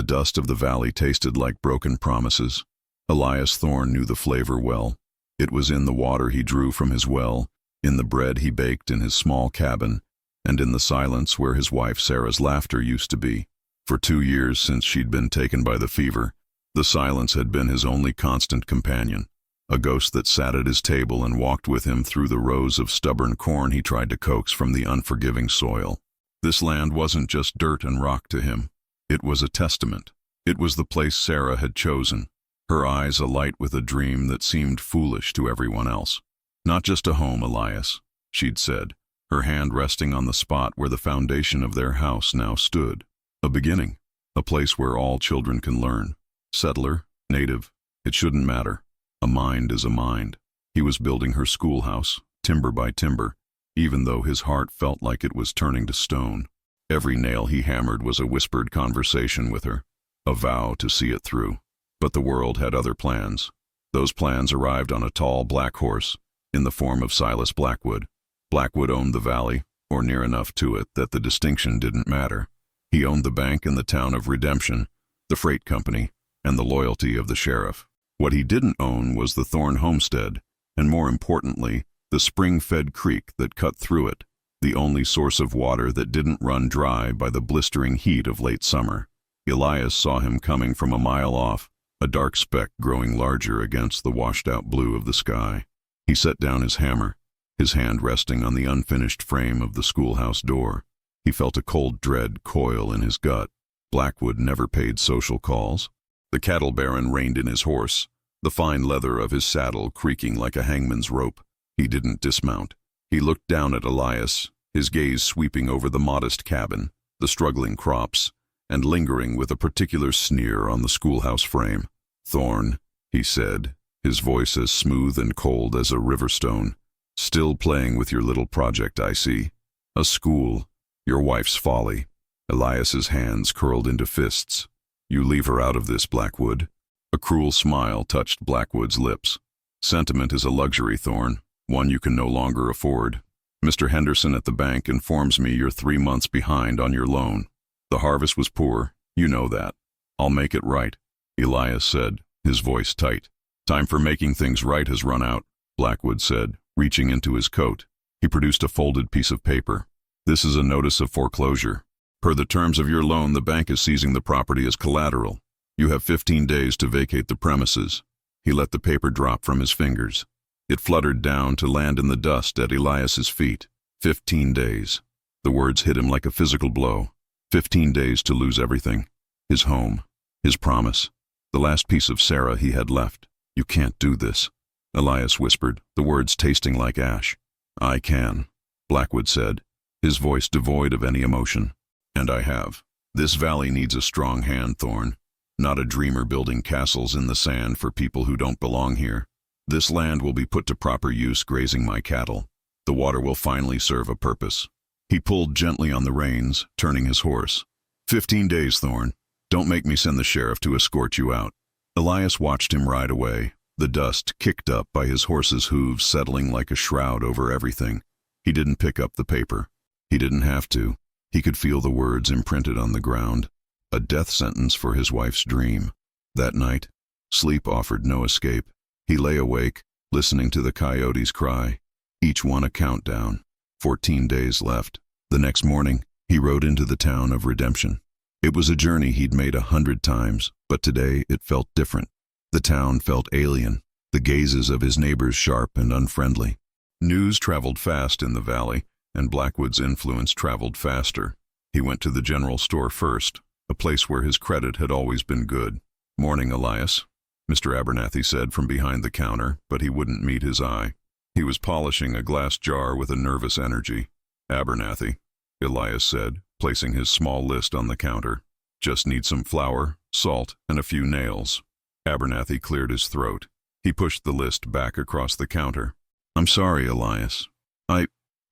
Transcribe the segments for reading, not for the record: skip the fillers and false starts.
The dust of the valley tasted like broken promises. Elias Thorne knew the flavor well. It was in the water he drew from his well, in the bread he baked in his small cabin, and in the silence where his wife Sarah's laughter used to be. For 2 years since she'd been taken by the fever, the silence had been his only constant companion, a ghost that sat at his table and walked with him through the rows of stubborn corn he tried to coax from the unforgiving soil. This land wasn't just dirt and rock to him. It was a testament. It was the place Sarah had chosen, her eyes alight with a dream that seemed foolish to everyone else. "Not just a home, Elias," she'd said, her hand resting on the spot where the foundation of their house now stood. "A beginning, a place where all children can learn. Settler, native, it shouldn't matter. A mind is a mind." He was building her schoolhouse, timber by timber, even though his heart felt like it was turning to stone. Every nail he hammered was a whispered conversation with her, a vow to see it through. But the world had other plans. Those plans arrived on a tall black horse, in the form of Silas Blackwood. Blackwood owned the valley, or near enough to it that the distinction didn't matter. He owned the bank in the town of Redemption, the freight company, and the loyalty of the sheriff. What he didn't own was the Thorne homestead, and more importantly, the spring-fed creek that cut through it, the only source of water that didn't run dry by the blistering heat of late summer. Elias saw him coming from a mile off, a dark speck growing larger against the washed-out blue of the sky. He set down his hammer, his hand resting on the unfinished frame of the schoolhouse door. He felt a cold dread coil in his gut. Blackwood never paid social calls. The cattle baron reined in his horse, the fine leather of his saddle creaking like a hangman's rope. He didn't dismount. He looked down at Elias, his gaze sweeping over the modest cabin, the struggling crops, and lingering with a particular sneer on the schoolhouse frame. "Thorne," he said, his voice as smooth and cold as a river stone. "Still playing with your little project, I see. A school, your wife's folly." Elias's hands curled into fists. "You leave her out of this, Blackwood." A cruel smile touched Blackwood's lips. "Sentiment is a luxury, Thorne, one you can no longer afford. Mr. Henderson at the bank informs me you're 3 months behind on your loan. The harvest was poor, you know that. I'll make it right," Elias said, his voice tight. "Time for making things right has run out," Blackwood said, reaching into his coat. He produced a folded piece of paper. "This is a notice of foreclosure. Per the terms of your loan, the bank is seizing the property as collateral. You have 15 days to vacate the premises." He let the paper drop from his fingers. It fluttered down to land in the dust at Elias's feet. 15 days. The words hit him like a physical blow. 15 days to lose everything. His home, his promise, the last piece of Sarah he had left. "You can't do this," Elias whispered, the words tasting like ash. "I can," Blackwood said, his voice devoid of any emotion. "And I have. This valley needs a strong hand, Thorne, not a dreamer building castles in the sand for people who don't belong here. This land will be put to proper use grazing my cattle. The water will finally serve a purpose." He pulled gently on the reins, turning his horse. 15 days, Thorne. Don't make me send the sheriff to escort you out." Elias watched him ride away, the dust kicked up by his horse's hooves settling like a shroud over everything. He didn't pick up the paper. He didn't have to. He could feel the words imprinted on the ground. A death sentence for his wife's dream. That night, sleep offered no escape. He lay awake, listening to the coyotes cry, each one a countdown. 14 days left. The next morning, he rode into the town of Redemption. It was a journey he'd made 100 times, but today it felt different. The town felt alien, the gazes of his neighbors sharp and unfriendly. News traveled fast in the valley, and Blackwood's influence traveled faster. He went to the general store first, a place where his credit had always been good. "Morning, Elias," Mr. Abernathy said from behind the counter, but he wouldn't meet his eye. He was polishing a glass jar with a nervous energy. "Abernathy," Elias said, placing his small list on the counter. "Just need some flour, salt, and a few nails." Abernathy cleared his throat. He pushed the list back across the counter. "I'm sorry, Elias.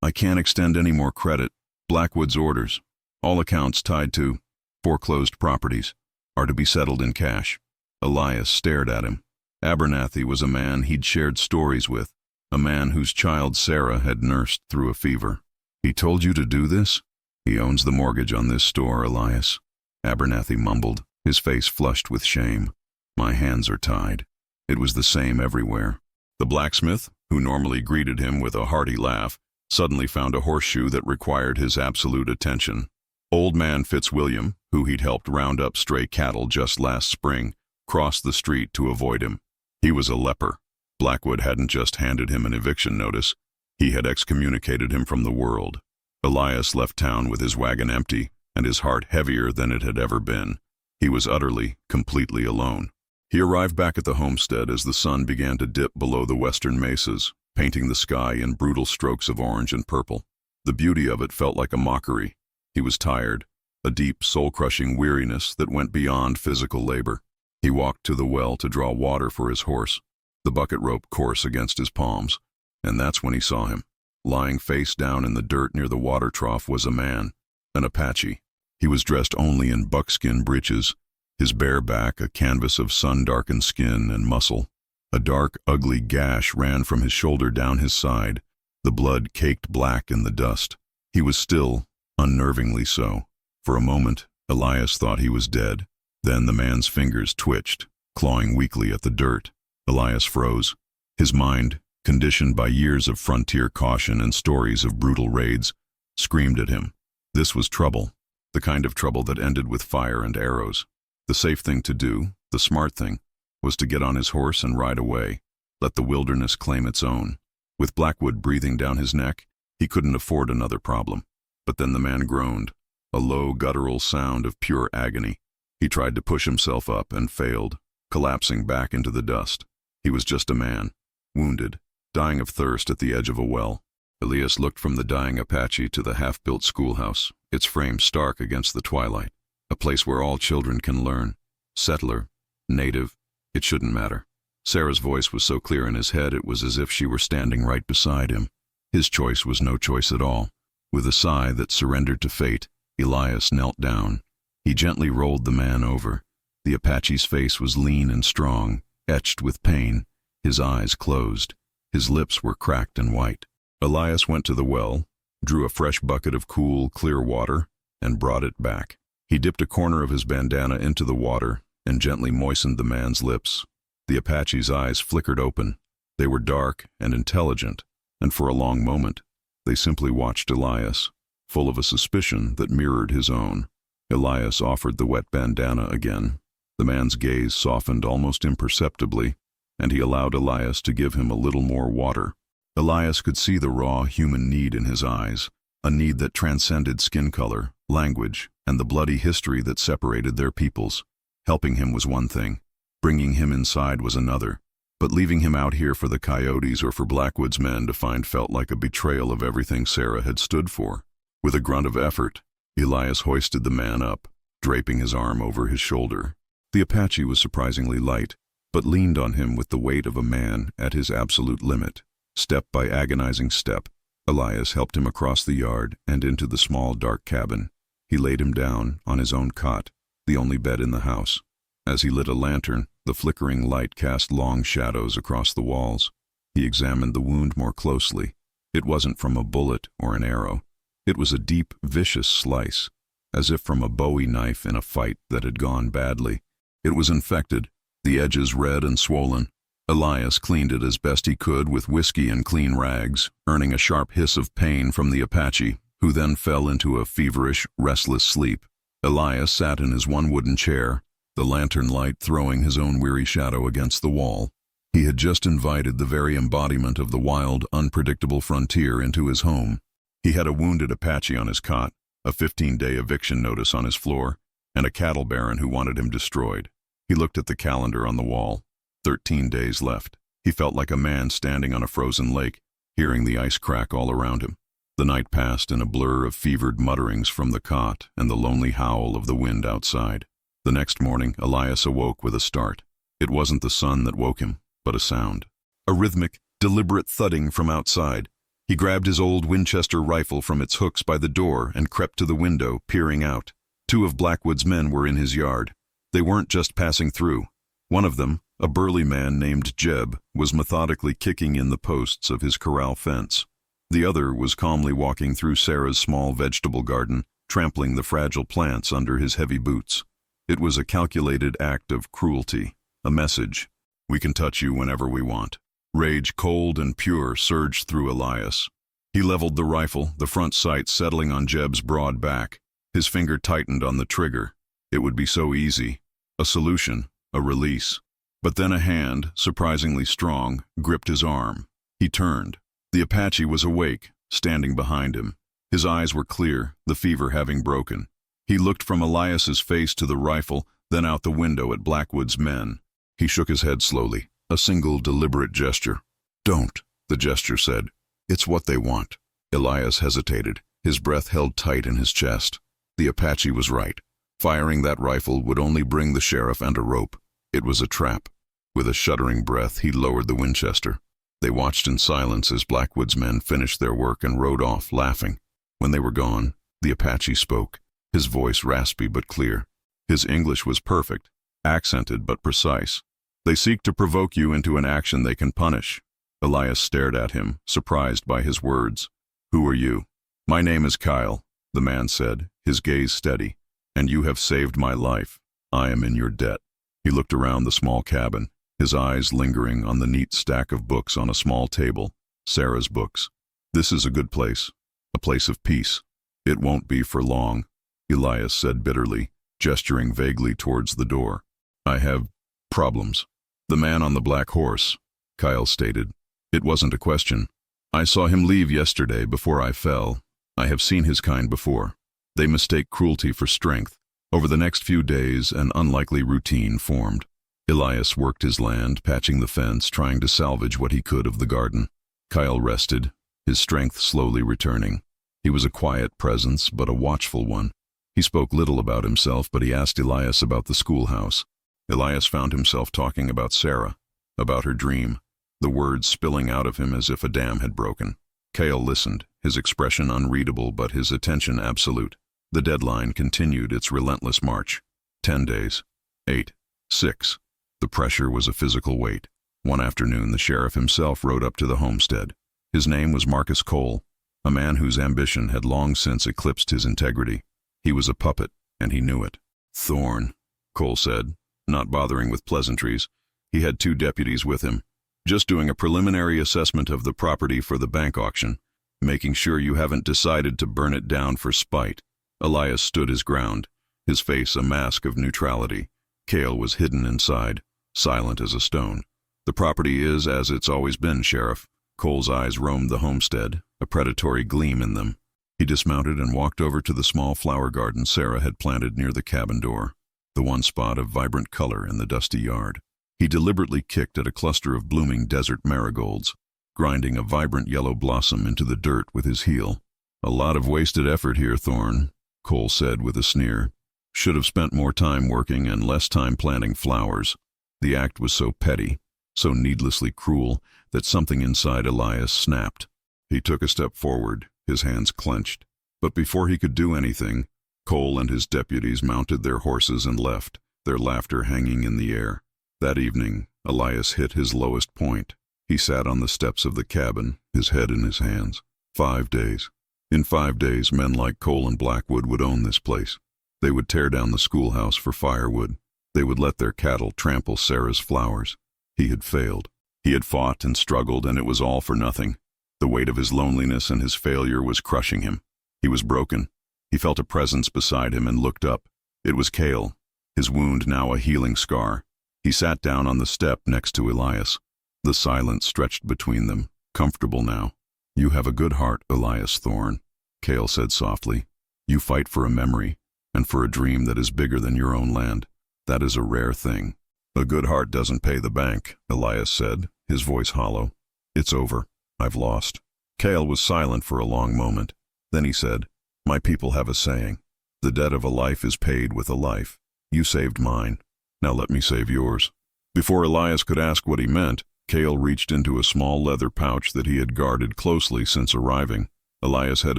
I can't extend any more credit. Blackwood's orders, all accounts tied to foreclosed properties, are to be settled in cash." Elias stared at him. Abernathy was a man he'd shared stories with, a man whose child Sarah had nursed through a fever. "He told you to do this?" "He owns the mortgage on this store, Elias," Abernathy mumbled, his face flushed with shame. "My hands are tied." It was the same everywhere. The blacksmith, who normally greeted him with a hearty laugh, suddenly found a horseshoe that required his absolute attention. Old man Fitzwilliam, who he'd helped round up stray cattle just last spring, crossed the street to avoid him. He was a leper. Blackwood hadn't just handed him an eviction notice, he had excommunicated him from the world. Elias left town with his wagon empty and his heart heavier than it had ever been. He was utterly, completely alone. He arrived back at the homestead as the sun began to dip below the western mesas, painting the sky in brutal strokes of orange and purple. The beauty of it felt like a mockery. He was tired, a deep, soul-crushing weariness that went beyond physical labor. He walked to the well to draw water for his horse, the bucket rope coarse against his palms, and that's when he saw him. Lying face down in the dirt near the water trough was a man, an Apache. He was dressed only in buckskin breeches, his bare back a canvas of sun-darkened skin and muscle. A dark, ugly gash ran from his shoulder down his side, the blood caked black in the dust. He was still, unnervingly so. For a moment, Elias thought he was dead. Then the man's fingers twitched, clawing weakly at the dirt. Elias froze. His mind, conditioned by years of frontier caution and stories of brutal raids, screamed at him. This was trouble, the kind of trouble that ended with fire and arrows. The safe thing to do, the smart thing, was to get on his horse and ride away, let the wilderness claim its own. With Blackwood breathing down his neck, he couldn't afford another problem. But then the man groaned, a low, guttural sound of pure agony. He tried to push himself up and failed, collapsing back into the dust. He was just a man, wounded, dying of thirst at the edge of a well. Elias looked from the dying Apache to the half-built schoolhouse, its frame stark against the twilight. A place where all children can learn. Settler, native, it shouldn't matter. Sarah's voice was so clear in his head it was as if she were standing right beside him. His choice was no choice at all. With a sigh that surrendered to fate, Elias knelt down. He gently rolled the man over. The Apache's face was lean and strong, etched with pain, his eyes closed. His lips were cracked and white. Elias went to the well, drew a fresh bucket of cool, clear water, and brought it back. He dipped a corner of his bandana into the water and gently moistened the man's lips. The Apache's eyes flickered open. They were dark and intelligent, and for a long moment, they simply watched Elias, full of a suspicion that mirrored his own. Elias offered the wet bandana again. The man's gaze softened almost imperceptibly, and he allowed Elias to give him a little more water. Elias could see the raw human need in his eyes, a need that transcended skin color, language, and the bloody history that separated their peoples. Helping him was one thing, bringing him inside was another, but leaving him out here for the coyotes or for Blackwood's men to find felt like a betrayal of everything Sarah had stood for. With a grunt of effort, Elias hoisted the man up, draping his arm over his shoulder. The Apache was surprisingly light, but leaned on him with the weight of a man at his absolute limit. Step by agonizing step, Elias helped him across the yard and into the small, dark cabin. He laid him down on his own cot, the only bed in the house. As he lit a lantern, the flickering light cast long shadows across the walls. He examined the wound more closely. It wasn't from a bullet or an arrow. It was a deep, vicious slice, as if from a Bowie knife in a fight that had gone badly. It was infected, the edges red and swollen. Elias cleaned it as best he could with whiskey and clean rags, earning a sharp hiss of pain from the Apache, who then fell into a feverish, restless sleep. Elias sat in his one wooden chair, the lantern light throwing his own weary shadow against the wall. He had just invited the very embodiment of the wild, unpredictable frontier into his home. He had a wounded Apache on his cot, a 15-day eviction notice on his floor, and a cattle baron who wanted him destroyed. He looked at the calendar on the wall. 13 days left. He felt like a man standing on a frozen lake, hearing the ice crack all around him. The night passed in a blur of fevered mutterings from the cot and the lonely howl of the wind outside. The next morning, Elias awoke with a start. It wasn't the sun that woke him, but a sound. A rhythmic, deliberate thudding from outside. He grabbed his old Winchester rifle from its hooks by the door and crept to the window, peering out. 2 of Blackwood's men were in his yard. They weren't just passing through. One of them, a burly man named Jeb, was methodically kicking in the posts of his corral fence. The other was calmly walking through Sarah's small vegetable garden, trampling the fragile plants under his heavy boots. It was a calculated act of cruelty, a message. We can touch you whenever we want. Rage, cold and pure, surged through Elias. He leveled the rifle, the front sight settling on Jeb's broad back. His finger tightened on the trigger. It would be so easy. A solution, a release. But then a hand, surprisingly strong, gripped his arm. He turned. The Apache was awake, standing behind him. His eyes were clear, the fever having broken. He looked from Elias's face to the rifle, then out the window at Blackwood's men. He shook his head slowly, a single deliberate gesture. "Don't," the gesture said. "It's what they want." Elias hesitated, his breath held tight in his chest. The Apache was right. Firing that rifle would only bring the sheriff and a rope. It was a trap. With a shuddering breath, he lowered the Winchester. They watched in silence as Blackwood's men finished their work and rode off, laughing. When they were gone, the Apache spoke, his voice raspy but clear. His English was perfect, accented but precise. "They seek to provoke you into an action they can punish." Elias stared at him, surprised by his words. "Who are you?" "My name is Kyle," the man said, his gaze steady. "And you have saved my life. I am in your debt." He looked around the small cabin, his eyes lingering on the neat stack of books on a small table, Sarah's books. "This is a good place, a place of peace." "It won't be for long," Elias said bitterly, gesturing vaguely towards the door. "I have problems." "The man on the black horse," Kyle stated. It wasn't a question. "I saw him leave yesterday before I fell. I have seen his kind before. They mistake cruelty for strength." Over the next few days, an unlikely routine formed. Elias worked his land, patching the fence, trying to salvage what he could of the garden. Kyle rested, his strength slowly returning. He was a quiet presence, but a watchful one. He spoke little about himself, but he asked Elias about the schoolhouse. Elias found himself talking about Sarah, about her dream, the words spilling out of him as if a dam had broken. Kyle listened, his expression unreadable but his attention absolute. The deadline continued its relentless march. 10 days. 8. 6. The pressure was a physical weight. One afternoon, the sheriff himself rode up to the homestead. His name was Marcus Cole, a man whose ambition had long since eclipsed his integrity. He was a puppet, and he knew it. "Thorne," Cole said, not bothering with pleasantries. He had 2 deputies with him, just doing a preliminary assessment of the property for the bank auction, making sure you haven't decided to burn it down for spite. Elias stood his ground, his face a mask of neutrality. Cale was hidden inside, silent as a stone. "The property is as it's always been, Sheriff." Cole's eyes roamed the homestead, a predatory gleam in them. He dismounted and walked over to the small flower garden Sarah had planted near the cabin door, the one spot of vibrant color in the dusty yard. He deliberately kicked at a cluster of blooming desert marigolds, grinding a vibrant yellow blossom into the dirt with his heel. "A lot of wasted effort here, Thorne," Cole said with a sneer. "Should have spent more time working and less time planting flowers." The act was so petty, so needlessly cruel, that something inside Elias snapped. He took a step forward, his hands clenched. But before he could do anything, Cole and his deputies mounted their horses and left, their laughter hanging in the air. That evening, Elias hit his lowest point. He sat on the steps of the cabin, his head in his hands. 5 days. In 5 days, men like Cole and Blackwood would own this place. They would tear down the schoolhouse for firewood. They would let their cattle trample Sarah's flowers. He had failed. He had fought and struggled, and it was all for nothing. The weight of his loneliness and his failure was crushing him. He was broken. He felt a presence beside him and looked up. It was Cale, his wound now a healing scar. He sat down on the step next to Elias. The silence stretched between them, comfortable now. "You have a good heart, Elias Thorne," Cale said softly. "You fight for a memory, and for a dream that is bigger than your own land. That is a rare thing." "A good heart doesn't pay the bank," Elias said, his voice hollow. "It's over. I've lost." Cale was silent for a long moment. Then he said, "My people have a saying. The debt of a life is paid with a life. You saved mine. Now let me save yours." Before Elias could ask what he meant, Cale reached into a small leather pouch that he had guarded closely since arriving. Elias had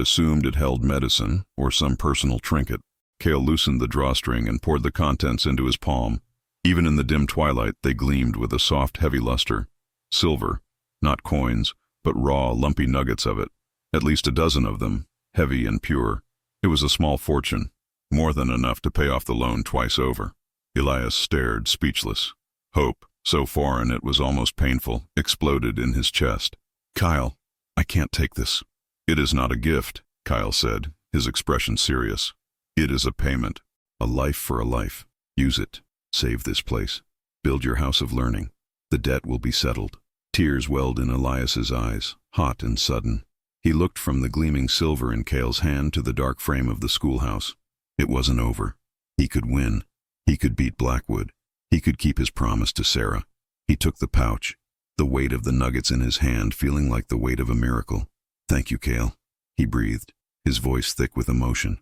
assumed it held medicine or some personal trinket. Cale loosened the drawstring and poured the contents into his palm. Even in the dim twilight, they gleamed with a soft, heavy luster. Silver, not coins, but raw, lumpy nuggets of it. At least a dozen of them, heavy and pure. It was a small fortune, more than enough to pay off the loan twice over. Elias stared, speechless. Hope, so foreign it was almost painful, exploded in his chest. Kyle, I can't take this. It is not a gift, Kyle said, his expression serious. It is a payment. A life for a life. Use it. Save this place. Build your house of learning. The debt will be settled. Tears welled in Elias's eyes, hot and sudden. He looked from the gleaming silver in Cale's hand to the dark frame of the schoolhouse. It wasn't over. He could win. He could beat Blackwood. He could keep his promise to Sarah. He took the pouch, the weight of the nuggets in his hand feeling like the weight of a miracle. Thank you, Cale, he breathed, his voice thick with emotion.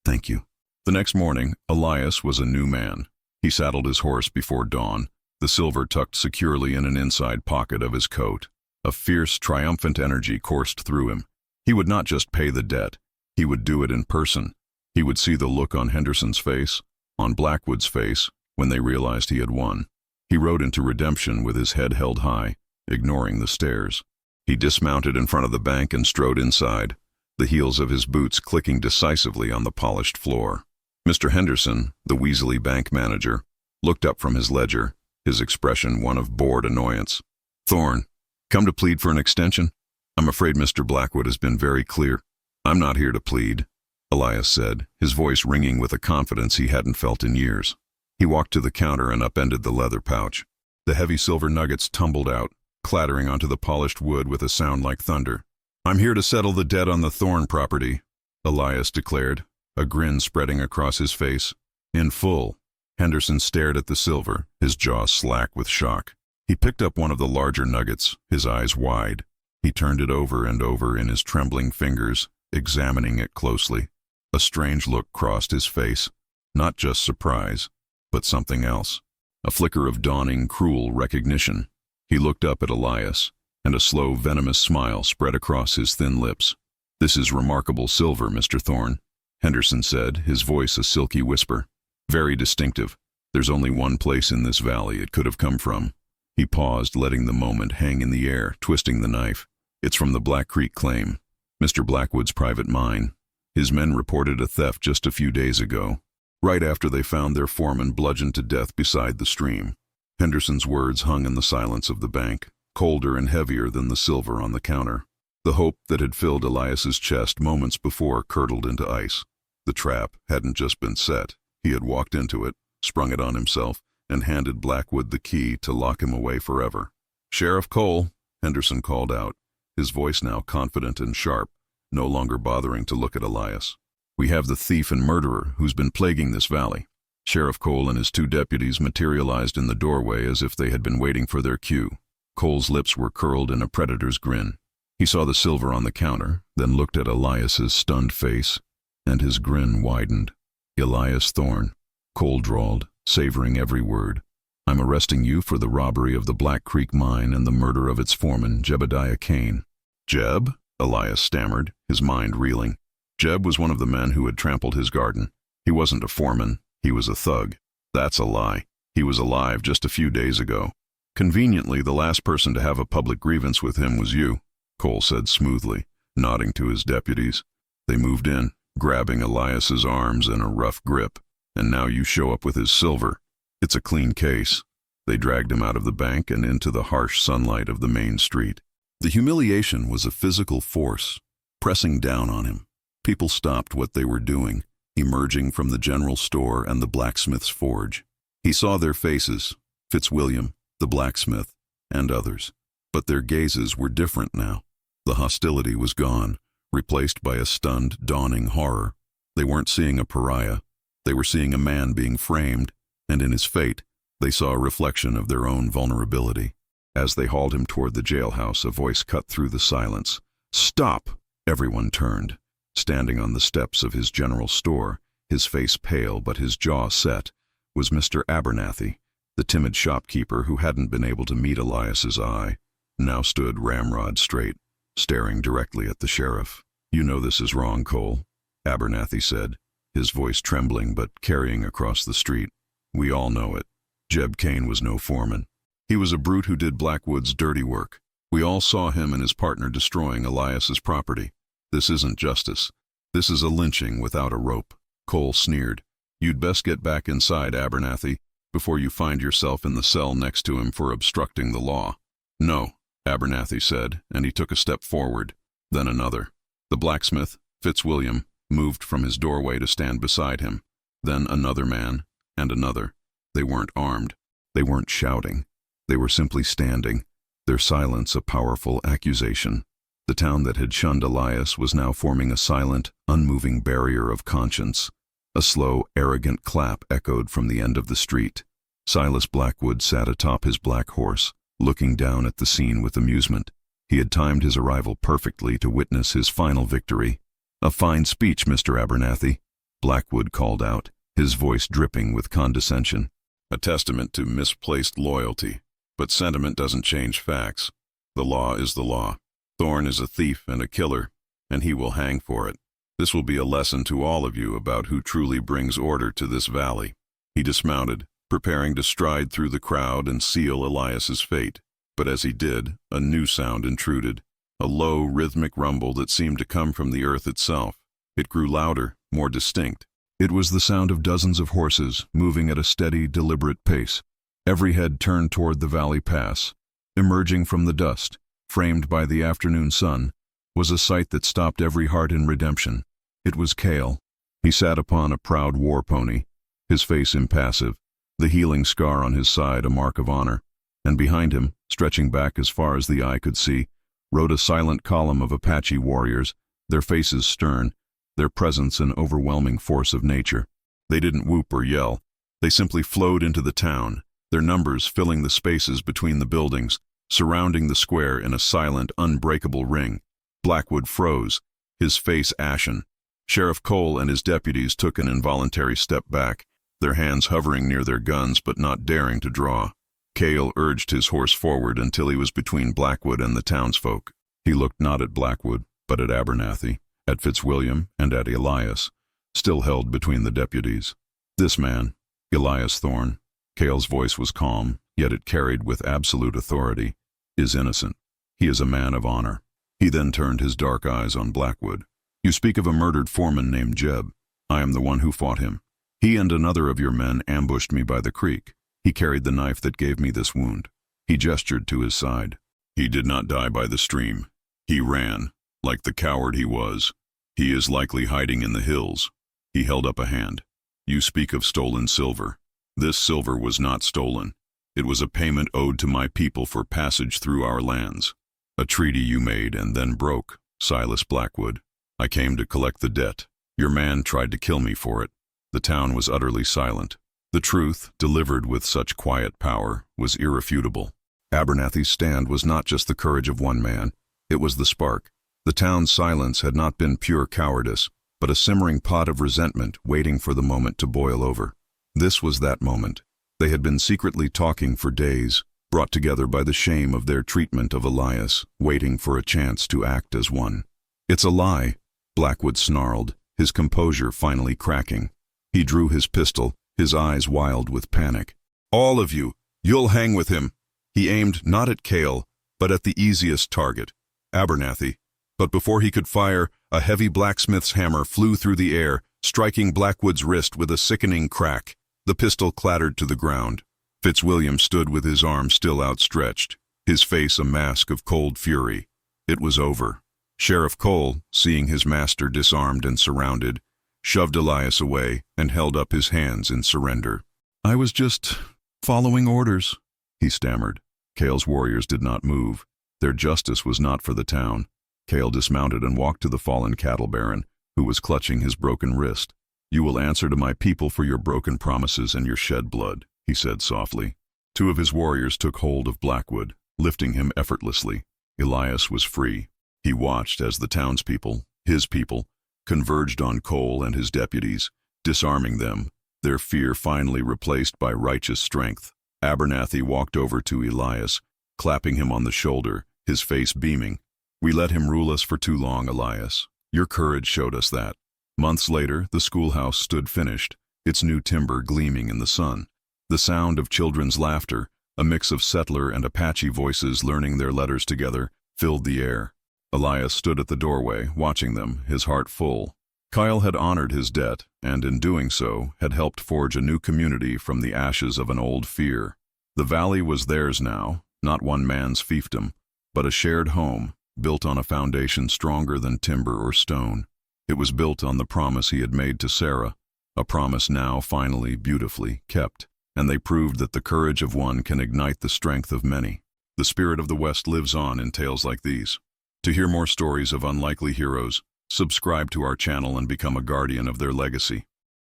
Thank you. The next morning, Elias was a new man. He saddled his horse before dawn, the silver tucked securely in an inside pocket of his coat. A fierce, triumphant energy coursed through him. He would not just pay the debt. He would do it in person. He would see the look on Henderson's face, on Blackwood's face, when they realized he had won. He rode into redemption with his head held high, ignoring the stares. He dismounted in front of the bank and strode inside, the heels of his boots clicking decisively on the polished floor. Mr. Henderson, the Weasley bank manager, looked up from his ledger, his expression one of bored annoyance. Thorne, come to plead for an extension? I'm afraid Mr. Blackwood has been very clear. I'm not here to plead, Elias said, his voice ringing with a confidence he hadn't felt in years. He walked to the counter and upended the leather pouch. The heavy silver nuggets tumbled out, clattering onto the polished wood with a sound like thunder. I'm here to settle the debt on the Thorne property, Elias declared, a grin spreading across his face. In full. Henderson stared at the silver, his jaw slack with shock. He picked up one of the larger nuggets, his eyes wide. He turned it over and over in his trembling fingers, examining it closely. A strange look crossed his face, not just surprise, but something else. A flicker of dawning, cruel recognition. He looked up at Elias, and a slow, venomous smile spread across his thin lips. This is remarkable silver, Mr. Thorne, Henderson said, his voice a silky whisper. Very distinctive. There's only one place in this valley it could have come from. He paused, letting the moment hang in the air, twisting the knife. It's from the Black Creek claim, Mr. Blackwood's private mine. His men reported a theft just a few days ago, right after they found their foreman bludgeoned to death beside the stream. Henderson's words hung in the silence of the bank, colder and heavier than the silver on the counter. The hope that had filled Elias's chest moments before curdled into ice. The trap hadn't just been set. He had walked into it, sprung it on himself, and handed Blackwood the key to lock him away forever. Sheriff Cole, Henderson called out, his voice now confident and sharp, no longer bothering to look at Elias. We have the thief and murderer who's been plaguing this valley. Sheriff Cole and his two deputies materialized in the doorway as if they had been waiting for their cue. Cole's lips were curled in a predator's grin. He saw the silver on the counter, then looked at Elias's stunned face, and his grin widened. Elias Thorne, Cole drawled, savoring every word. I'm arresting you for the robbery of the Black Creek mine and the murder of its foreman, Jebediah Kane. Jeb? Elias stammered, his mind reeling. Jeb was one of the men who had trampled his garden. He wasn't a foreman, he was a thug. That's a lie. He was alive just a few days ago. Conveniently, the last person to have a public grievance with him was you, Cole said smoothly, nodding to his deputies. They moved in, grabbing Elias's arms in a rough grip, and now you show up with his silver. It's a clean case. They dragged him out of the bank and into the harsh sunlight of the main street. The humiliation was a physical force, pressing down on him. People stopped what they were doing, emerging from the general store and the blacksmith's forge. He saw their faces, Fitzwilliam, the blacksmith, and others. But their gazes were different now. The hostility was gone, replaced by a stunned, dawning horror. They weren't seeing a pariah. They were seeing a man being framed, and in his fate, they saw a reflection of their own vulnerability. As they hauled him toward the jailhouse, a voice cut through the silence. Stop! Everyone turned. Standing on the steps of his general store, his face pale but his jaw set, was Mr. Abernathy, the timid shopkeeper who hadn't been able to meet Elias's eye, now stood ramrod straight, staring directly at the sheriff. You know this is wrong, Cole, Abernathy said, his voice trembling but carrying across the street. We all know it. Jeb Kane was no foreman. He was a brute who did Blackwood's dirty work. We all saw him and his partner destroying Elias's property. This isn't justice. This is a lynching without a rope. Cole sneered. You'd best get back inside, Abernathy, before you find yourself in the cell next to him for obstructing the law. No, Abernathy said, and he took a step forward, then another. The blacksmith, Fitzwilliam, moved from his doorway to stand beside him. Then another man, and another. They weren't armed. They weren't shouting. They were simply standing, their silence a powerful accusation. The town that had shunned Elias was now forming a silent, unmoving barrier of conscience. A slow, arrogant clap echoed from the end of the street. Silas Blackwood sat atop his black horse, looking down at the scene with amusement. He had timed his arrival perfectly to witness his final victory. "A fine speech, Mr. Abernathy," Blackwood called out, his voice dripping with condescension. "A testament to misplaced loyalty. But sentiment doesn't change facts. The law is the law. Thorne is a thief and a killer, and he will hang for it. This will be a lesson to all of you about who truly brings order to this valley." He dismounted, preparing to stride through the crowd and seal Elias's fate. But as he did, a new sound intruded, a low, rhythmic rumble that seemed to come from the earth itself. It grew louder, more distinct. It was the sound of dozens of horses, moving at a steady, deliberate pace. Every head turned toward the valley pass. Emerging from the dust, framed by the afternoon sun, was a sight that stopped every heart in redemption. It was Cale. He sat upon a proud war pony, his face impassive, the healing scar on his side a mark of honor, and behind him, stretching back as far as the eye could see, rode a silent column of Apache warriors, their faces stern, their presence an overwhelming force of nature. They didn't whoop or yell. They simply flowed into the town, their numbers filling the spaces between the buildings, surrounding the square in a silent, unbreakable ring. Blackwood froze, his face ashen. Sheriff Cole and his deputies took an involuntary step back, their hands hovering near their guns but not daring to draw. Cale urged his horse forward until he was between Blackwood and the townsfolk. He looked not at Blackwood, but at Abernathy, at Fitzwilliam, and at Elias, still held between the deputies. "This man, Elias Thorne," Cale's voice was calm, yet it carried with absolute authority, "is innocent. He is a man of honor." He then turned his dark eyes on Blackwood. "You speak of a murdered foreman named Jeb. I am the one who fought him. He and another of your men ambushed me by the creek. He carried the knife that gave me this wound." He gestured to his side. "He did not die by the stream. He ran, like the coward he was. He is likely hiding in the hills." He held up a hand. "You speak of stolen silver. This silver was not stolen. It was a payment owed to my people for passage through our lands. A treaty you made and then broke, Silas Blackwood. I came to collect the debt. Your man tried to kill me for it." The town was utterly silent. The truth, delivered with such quiet power, was irrefutable. Abernathy's stand was not just the courage of one man, it was the spark. The town's silence had not been pure cowardice, but a simmering pot of resentment waiting for the moment to boil over. This was that moment. They had been secretly talking for days, brought together by the shame of their treatment of Elias, waiting for a chance to act as one. "It's a lie," Blackwood snarled, his composure finally cracking. He drew his pistol, his eyes wild with panic. "All of you, you'll hang with him." He aimed not at Cale, but at the easiest target, Abernathy. But before he could fire, a heavy blacksmith's hammer flew through the air, striking Blackwood's wrist with a sickening crack. The pistol clattered to the ground. Fitzwilliam stood with his arm still outstretched, his face a mask of cold fury. It was over. Sheriff Cole, seeing his master disarmed and surrounded, shoved Elias away and held up his hands in surrender. "I was just following orders," he stammered. Cale's warriors did not move. Their justice was not for the town. Cale dismounted and walked to the fallen cattle baron, who was clutching his broken wrist. "You will answer to my people for your broken promises and your shed blood," he said softly. Two of his warriors took hold of Blackwood, lifting him effortlessly. Elias was free. He watched as the townspeople, his people, converged on Cole and his deputies, disarming them, their fear finally replaced by righteous strength. Abernathy walked over to Elias, clapping him on the shoulder, his face beaming. "We let him rule us for too long, Elias. Your courage showed us that." Months later, the schoolhouse stood finished, its new timber gleaming in the sun. The sound of children's laughter, a mix of settler and Apache voices learning their letters together, filled the air. Elias stood at the doorway, watching them, his heart full. Kyle had honored his debt, and in doing so, had helped forge a new community from the ashes of an old fear. The valley was theirs now, not one man's fiefdom, but a shared home, built on a foundation stronger than timber or stone. It was built on the promise he had made to Sarah, a promise now finally beautifully kept, and they proved that the courage of one can ignite the strength of many. The spirit of the West lives on in tales like these. To hear more stories of unlikely heroes, subscribe to our channel and become a guardian of their legacy.